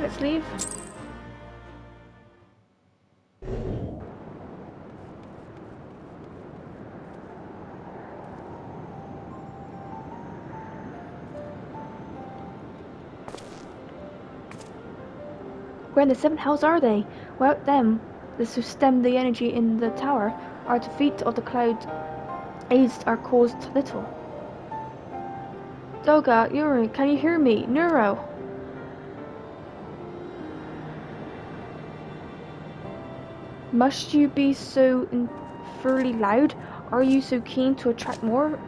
let's leave. Where in the seventh house are they? Without them, the to stem the energy in the tower, our defeat of the cloud aids are caused little. Doga, Yuri, can you hear me? Neuro! Must you be so infernally loud? Are you so keen to attract more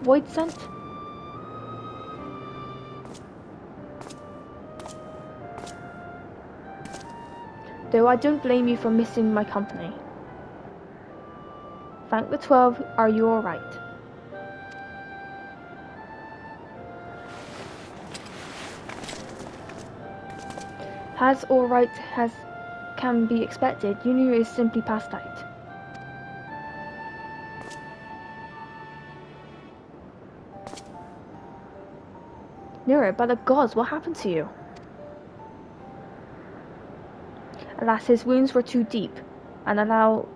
void scent? Though I don't blame you for missing my company. Thank the 12, are you alright? As alright as can be expected, Junior is simply past out. Nero, by the gods, what happened to you? Alas, his wounds were too deep, and allowed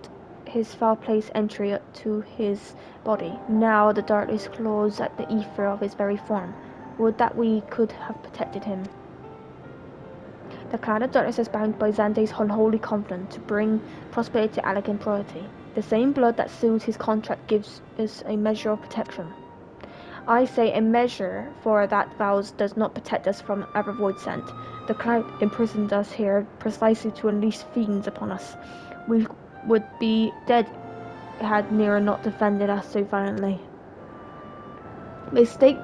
his foul place entry to his body. Now the darkness claws at the ether of his very form. Would that we could have protected him. The cloud of darkness is bound by Xande's unholy covenant to bring prosperity to Alec and Priority. The same blood that seals his contract gives us a measure of protection. I say a measure, for that vows does not protect us from ever void scent. The cloud imprisoned us here precisely to unleash fiends upon us. We would be dead had Nero not defended us so violently. Mistake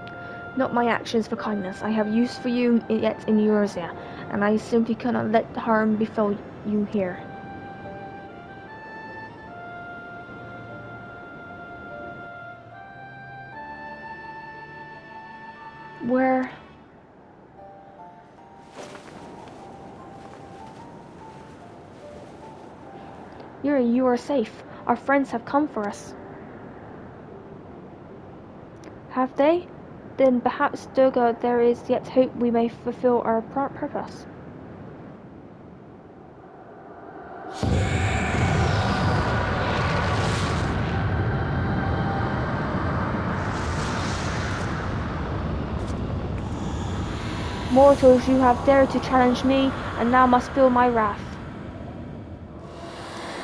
not my actions for kindness. I have use for you yet in Eurasia, and I simply cannot let harm befall you here. Where? Yuri, you are safe. Our friends have come for us. Have they? Then perhaps, Doga, there is yet hope we may fulfill our purpose. Mortals, you have dared to challenge me, and now must feel my wrath.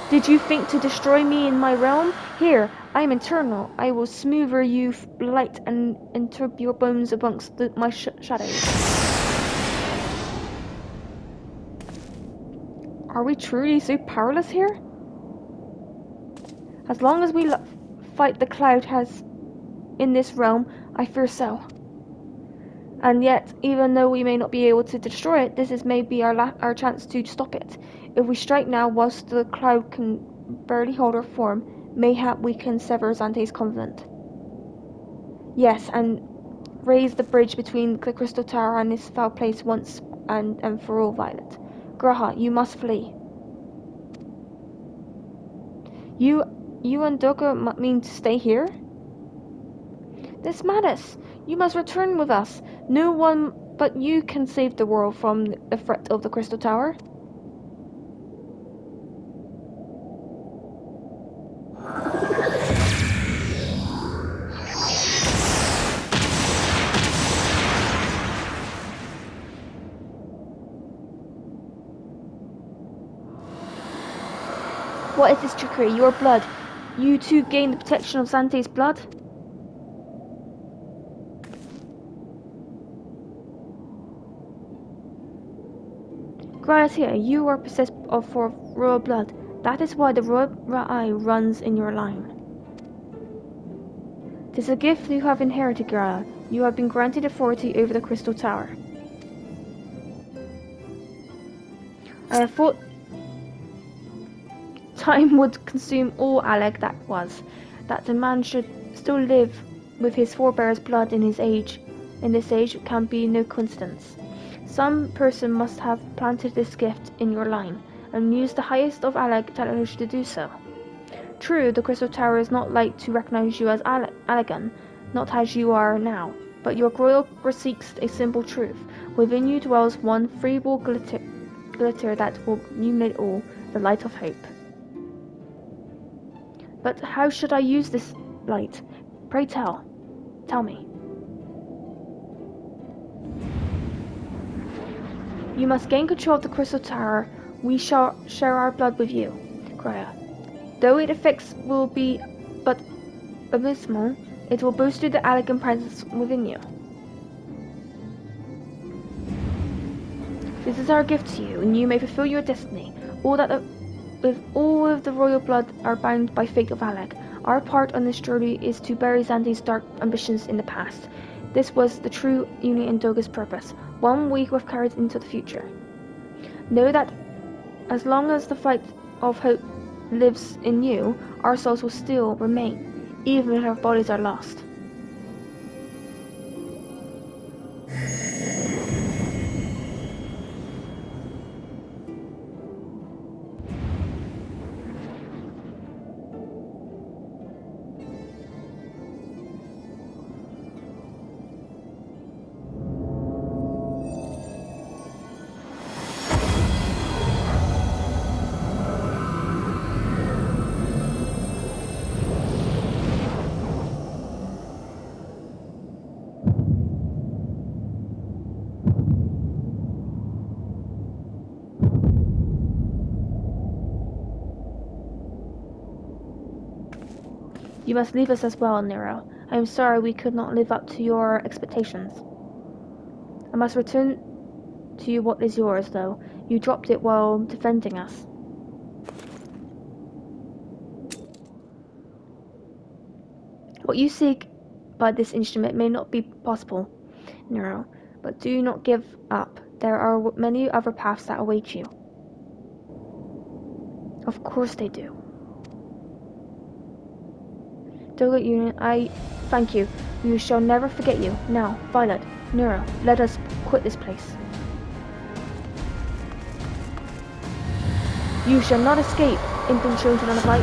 Did you think to destroy me in my realm? Here, I am eternal. I will smother you blight and interb your bones amongst my shadows. Are we truly so powerless here? As long as we fight the cloud has in this realm, I fear so. And yet, even though we may not be able to destroy it, this is maybe our chance to stop it. If we strike now whilst the cloud can barely hold our form, mayhap we can sever Xande's covenant. Yes, and raise the bridge between the Crystal Tower and this foul place once and for all, Violet. Graha, you must flee. You and Doka mean to stay here? This madness! You must return with us. No one but you can save the world from the threat of the Crystal Tower. What is this trickery? Your blood. You too gain the protection of Xande's blood? Gratia, you are possessed for royal blood. That is why the royal eye runs in your line. 'Tis a gift you have inherited, Gratia. You have been granted authority over the Crystal Tower. I have thought time would consume all Alec that was, that the man should still live with his forebears' blood in this age can be no coincidence. Some person must have planted this gift in your line, and used the highest of Alec technology to do so. True, the Crystal Tower is not like to recognize you as Allegan, not as you are now, But your royal seeks a simple truth. Within you dwells one feeble glitter that will illuminate all, the light of hope. But how should I use this light? Pray tell me. You must gain control of the Crystal Tower. We shall share our blood with you, Graya. Though its effects will be but abysmal, it will boost the elegant presence within you. This is our gift to you, and you may fulfill your destiny. All of the royal blood are bound by fate of Alec. Our part on this journey is to bury Xande's dark ambitions in the past. This was the true Uni and Doga's purpose, one we have carried into the future. Know that as long as the fight of hope lives in you, our souls will still remain, even if our bodies are lost. You must leave us as well, Nero. I am sorry we could not live up to your expectations. I must return to you what is yours, though. You dropped it while defending us. What you seek by this instrument may not be possible, Nero, but do not give up. There are many other paths that await you. Of course they do. Doga Union, I thank you. We shall never forget you. Now, Violet, Nero, let us quit this place. You shall not escape, infant children of light.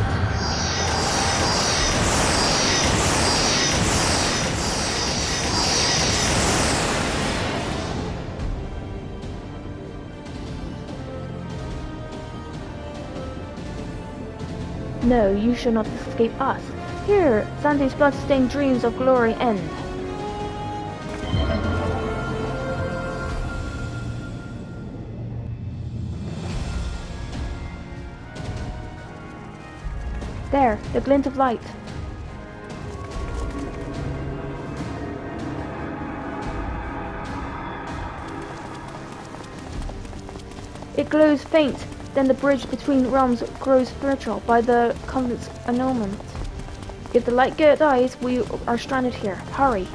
No, you shall not escape us. Here, Xande's blood-stained dreams of glory end. There, the glint of light. It glows faint, then the bridge between realms grows virtual by the Covenant's annulment. If the light dies, we are stranded here. Hurry!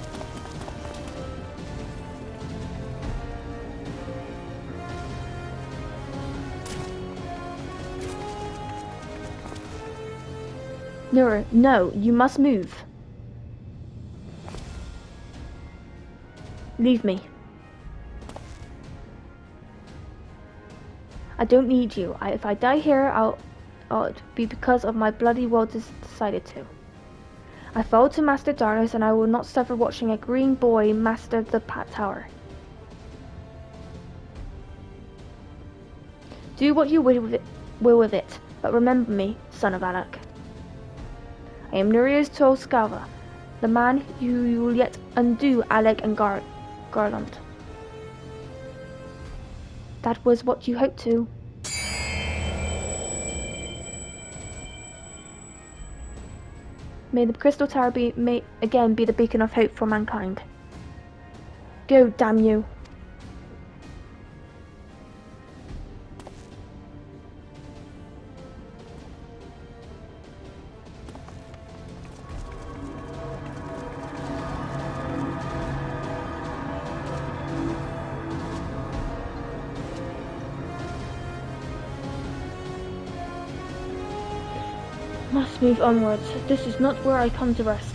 Nero, no, you must move. Leave me. I don't need you. If I die here, it'll be because of my bloody will decided to. I fell to Master Darkness, and I will not suffer watching a green boy master the tower. Do what you will with it, but remember me, son of Alec. I am Nuria's Toscava, the man who will yet undo Alec and Garland. That was what you hoped to. May the Crystal Tower again be the beacon of hope for mankind. Go, damn you! Must move onwards. This is not where I come to rest.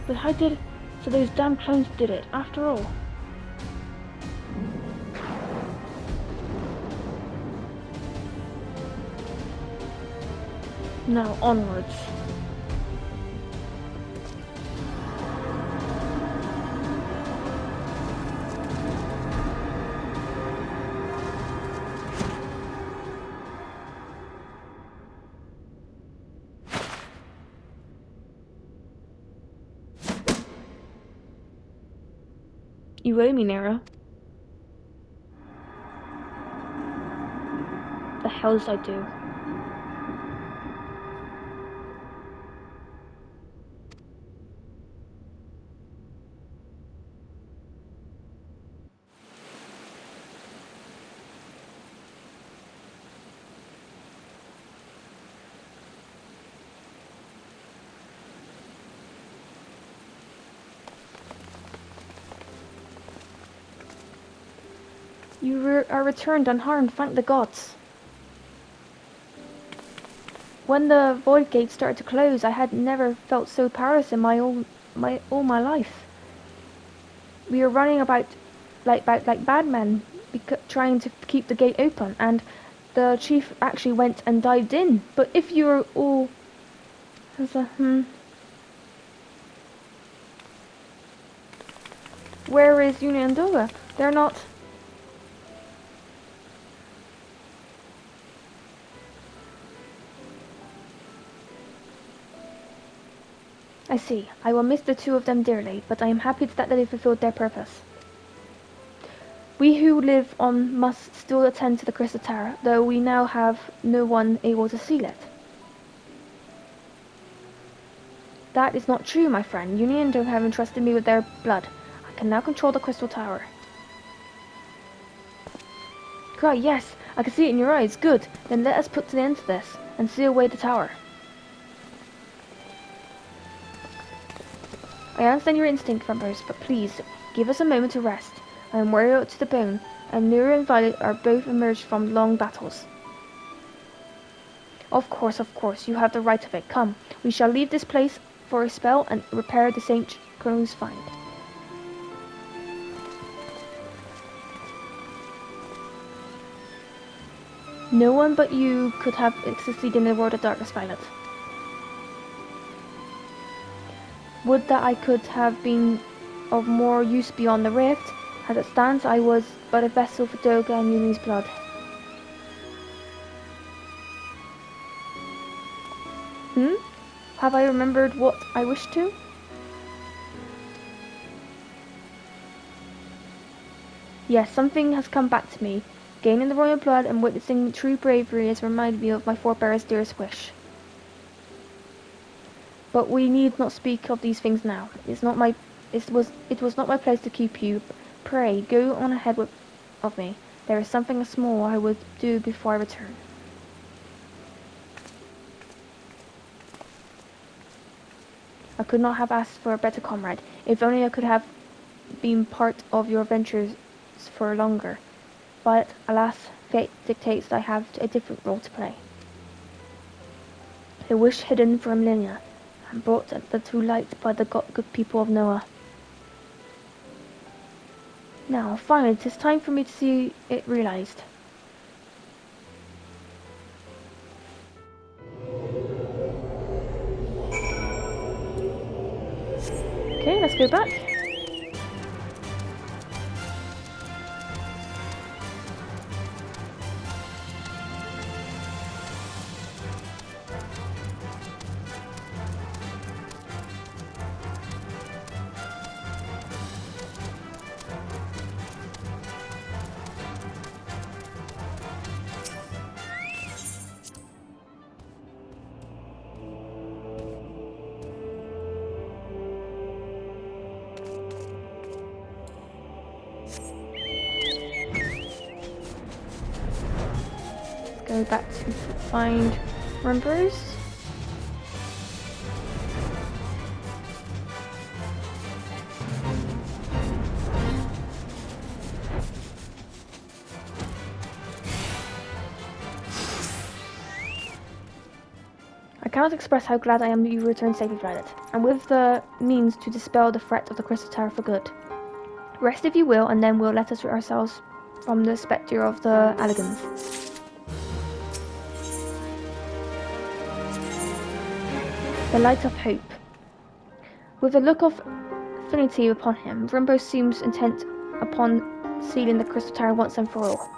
But how did... So those damn clones did it, after all. Now onwards. You owe me, Nero. The hell did I do? You are returned unharmed, thank the gods. When the void gate started to close, I had never felt so powerless in all my life. We were running about like bad men, trying to keep the gate open, and the chief actually went and dived in. But if you were all, where is Yuna and Doga? They're not. I see. I will miss the two of them dearly, but I am happy that they fulfilled their purpose. We who live on must still attend to the Crystal Tower, though we now have no one able to seal it. That is not true, my friend. Uni and Dove have entrusted me with their blood. I can now control the Crystal Tower. Cry, yes, I can see it in your eyes. Good. Then let us put an end to this, and seal away the tower. I understand your instinct, Vampires, but please, give us a moment to rest. I am weary out to the bone, and Nero and Violet are both emerged from long battles. Of course, you have the right of it. Come, we shall leave this place for a spell and repair the St. Crow's find. No one but you could have succeeded in the world of darkness, Violet. Would that I could have been of more use beyond the rift. As it stands, I was but a vessel for Doga and Yumi's blood. Have I remembered what I wished to? Yes, something has come back to me. Gaining the royal blood and witnessing true bravery has reminded me of my forebear's dearest wish. But we need not speak of these things now. It was not my place to keep you. Pray, go on ahead of me. There is something small I would do before I return. I could not have asked for a better comrade. If only I could have been part of your adventures for longer. But, alas, fate dictates that I have a different role to play. A wish hidden for millennia, and brought to light by the good people of Noah. Now, finally, it is time for me to see it realized. Okay, let's go back. Go back to find Rumbers. I cannot express how glad I am that you returned safely, Violet, and with the means to dispel the threat of the Crystal Tower for good. Rest if you will, and then we'll let us rid ourselves from the spectre of the Alligans. the light of hope. With a look of affinity upon him, Rimbo seems intent upon sealing the crystal tower once and for all.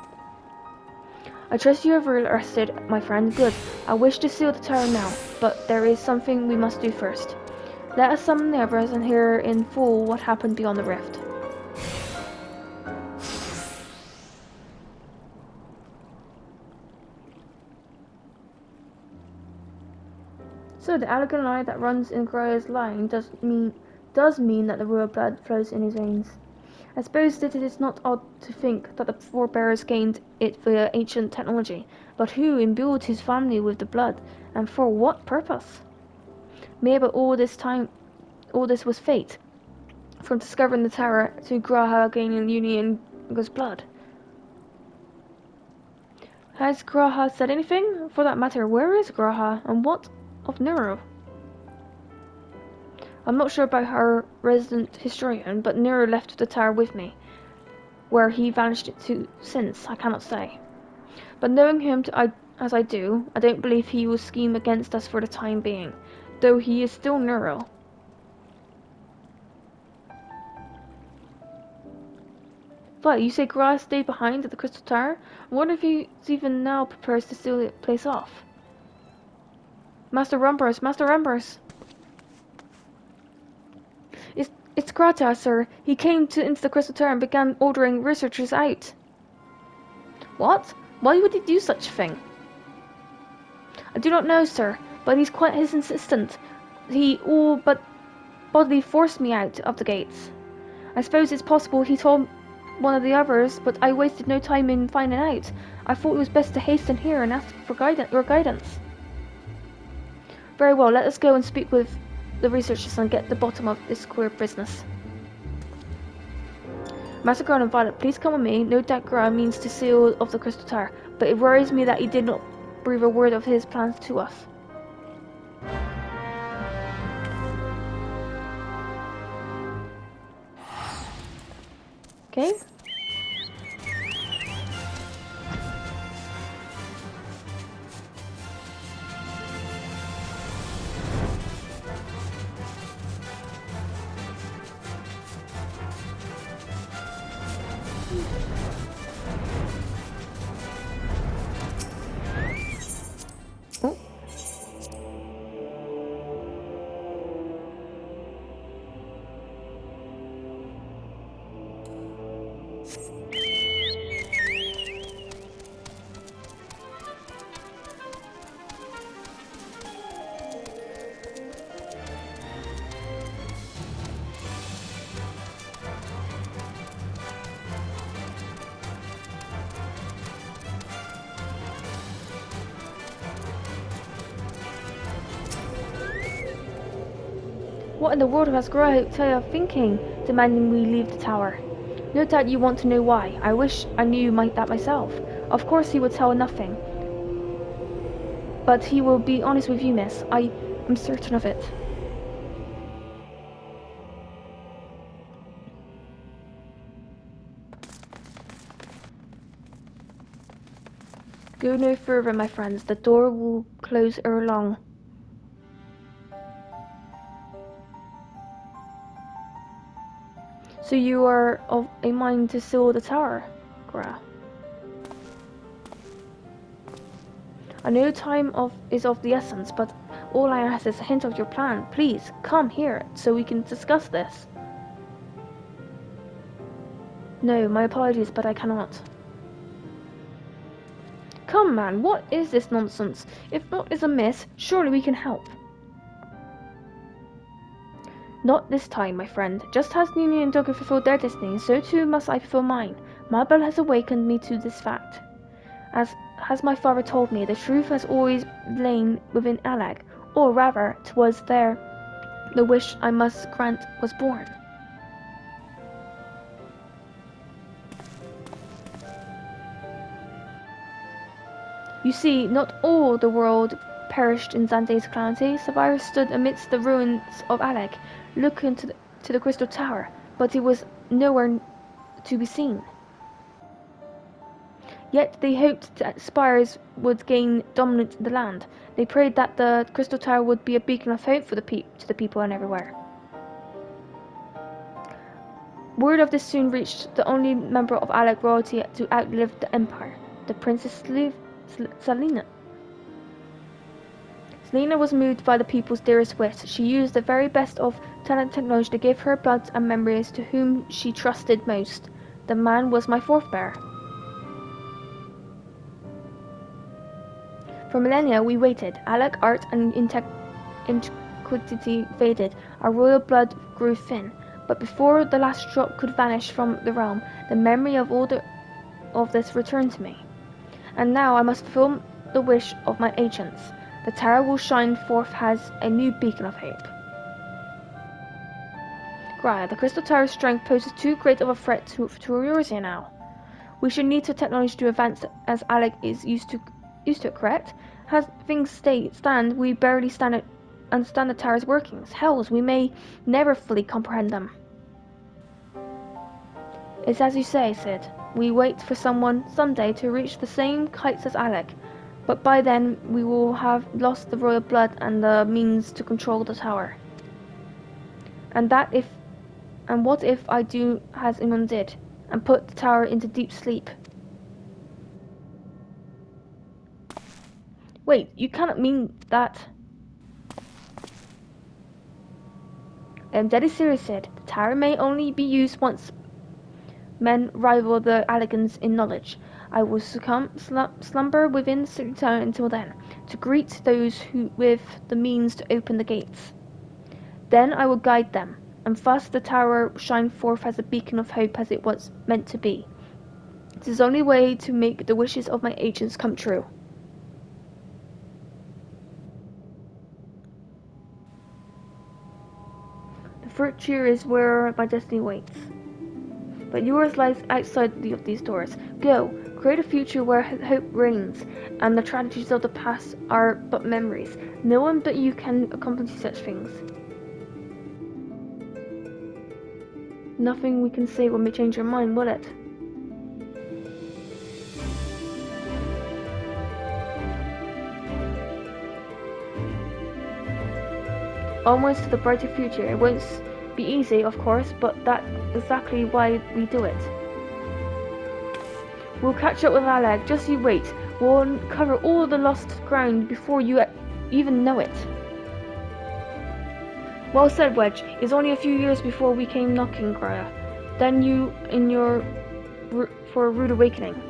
I trust you have rested, my friend. Good. I wish to seal the tower now, but there is something we must do first. Let us summon the others and hear in full what happened beyond the rift. So the elegant eye that runs in Graya's line does mean that the royal blood flows in his veins. I suppose that it is not odd to think that the forebears gained it via ancient technology, but who imbued his family with the blood, and for what purpose? Maybe all this was fate, from discovering the tower to Graha gaining Union's blood. Has Graha said anything? For that matter, where is Graha, and what of Nero? I'm not sure about our resident historian, but Nero left the tower with me. Where he vanished to since, I cannot say. But knowing him as I do, I don't believe he will scheme against us for the time being, though he is still Nero. But you say Graha stayed behind at the Crystal Tower? I wonder if he even now prepares to seal the place off. Master Rumbers! It's Grata, sir. He came into the Crystal Tower and began ordering researchers out. What? Why would he do such a thing? I do not know, sir, but he's quite insistent. He all but bodily forced me out of the gates. I suppose it's possible he told one of the others, but I wasted no time in finding out. I thought it was best to hasten here and ask for your guidance. Very well, let us go and speak with the researchers and get to the bottom of this queer business. Master Grant and Violet, please come with me. No doubt Grant means to seal off the Crystal Tower, but it worries me that he did not breathe a word of his plans to us. Okay. Oh. What in the world has Grata thinking, demanding we leave the tower? No doubt you want to know why. I wish I knew that myself. Of course he would tell nothing. But he will be honest with you, miss. I am certain of it. Go no further, my friends. The door will close ere long. So you are of a mind to seal the tower, Gra? I know time is of the essence, but all I ask is a hint of your plan. Please, come here, so we can discuss this. No, my apologies, but I cannot. Come, man, what is this nonsense? If aught is amiss, surely we can help. Not this time, my friend. Just as Nini and Dogger fulfilled their destiny, so too must I fulfill mine. My blood has awakened me to this fact. As has my father told me, the truth has always lain within Alag, or rather, 'twas there the wish I must grant was born. You see, not all the world perished in Zande's calamity. Savirus stood amidst the ruins of Alag, looking to the Crystal Tower, but it was nowhere to be seen. Yet they hoped that spires would gain dominance in the land. They prayed that the Crystal Tower would be a beacon of hope for to the people and everywhere. Word of this soon reached the only member of Alec royalty to outlive the Empire, the Princess Selena. Selena was moved by the people's dearest wish. She used the very best of talent technology to give her blood and memories to whom she trusted most. The man was my fourth bearer. For millennia we waited. Alec, art, and antiquity faded. Our royal blood grew thin. But before the last drop could vanish from the realm, the memory of of this returned to me. And now I must fulfill the wish of my ancients. The tower will shine forth as a new beacon of hope. Graia, the Crystal Tower's strength poses too great of a threat to Eurasia now. We should need technology to advance as Alec is used to it, correct? As things stand, we barely understand the tower's workings. Hells, we may never fully comprehend them. It's as you say, Sid. We wait for someone, someday, to reach the same heights as Alec. But by then, we will have lost the royal blood and the means to control the tower. And what if I do as Iman did, and put the tower into deep sleep? Wait, you cannot mean that. I'm deadly serious, Sid. The tower may only be used once men rival the Allegans in knowledge. I will slumber within the tower until then, to greet those with the means to open the gates. Then I will guide them, and thus the tower shine forth as a beacon of hope as it was meant to be. It is the only way to make the wishes of my agents come true. The frontier is where my destiny waits. But yours lies outside of these doors. Go, create a future where hope reigns, and the tragedies of the past are but memories. No one but you can accomplish such things. Nothing we can say will change your mind, will it? Onwards to the brighter future. It won't be easy, of course, but that's exactly why we do it. We'll catch up with Alec, just you wait. We'll cover all the lost ground before you even know it. Well said, Wedge. It's only a few years before we came knocking, Graia. Then you for a rude awakening.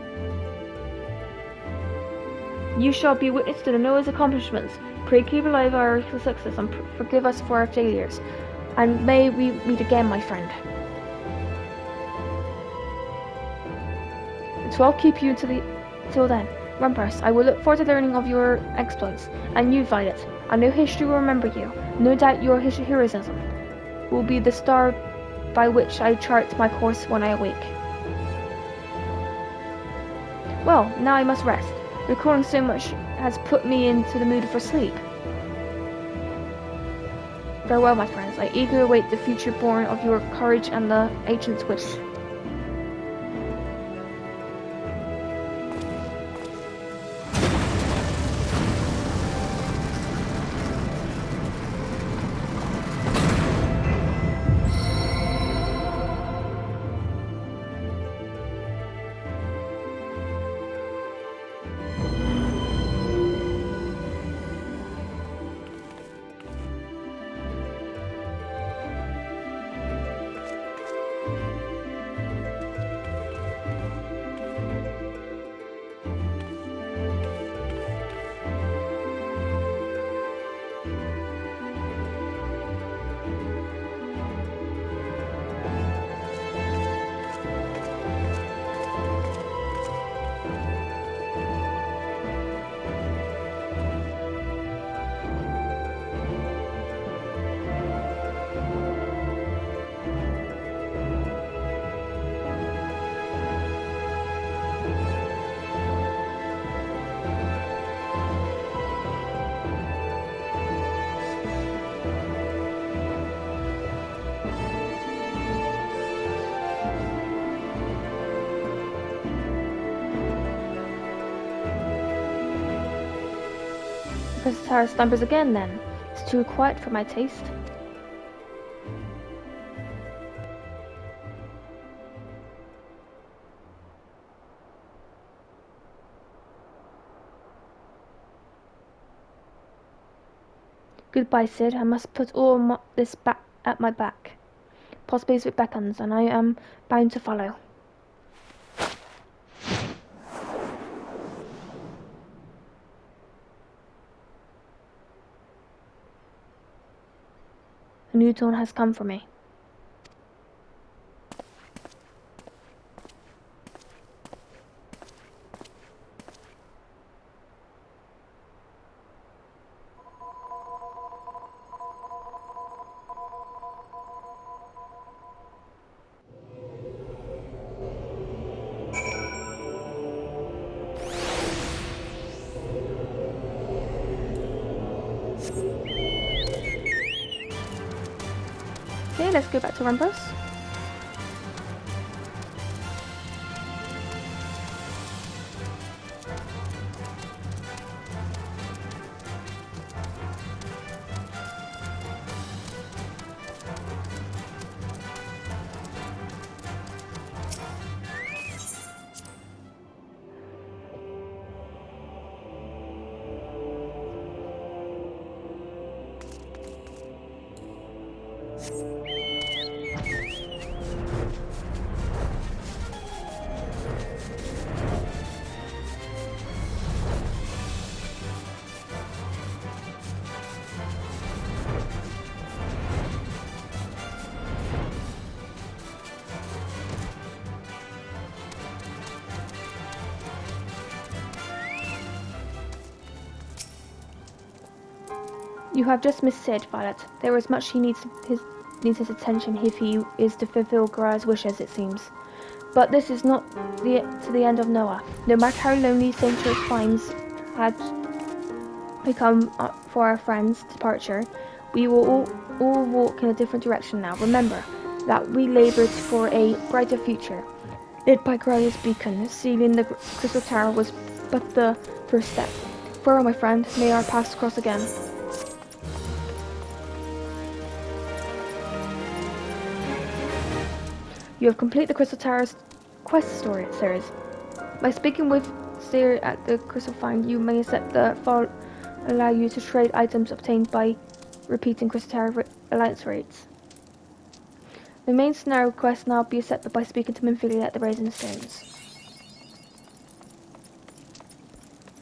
You shall be witness to the Noah's accomplishments. Pray keep alive our success and forgive us for our failures. And may we meet again, my friend. The 12 keep you till then. Rumpus, I will look forward to learning of your exploits. And you, Violet, I know history will remember you. No doubt your heroism will be the star by which I chart my course when I awake. Well, now I must rest. Recalling so much has put me into the mood for sleep. Farewell, my friends. I eagerly await the future born of your courage and the ancient's wish. Crystal Tower slumbers again then. It's too quiet for my taste. Goodbye, Sid. I must put all this back at my back. Possibly as it beckons, and I am bound to follow. A new dawn has come for me. Okay, let's go back to Rambos. You have just missed Sid, Violet. There is much he needs his attention if he is to fulfill Gara's wishes, it seems. But this is not to the end of Noah. No matter how lonely St. George finds had become for our friend's departure, we will all walk in a different direction now. Remember that we laboured for a brighter future. Lit by Gara's beacon, sealing the Crystal Tower was but the first step. Farewell, my friend. May our paths cross again. You have completed the Crystal Tower's quest story series. By speaking with Seer at the Crystal Find, you may accept the fall allow you to trade items obtained by repeating Crystal Tower alliance raids. The main scenario quest now be accepted by speaking to Minfilia at the Raising Stones.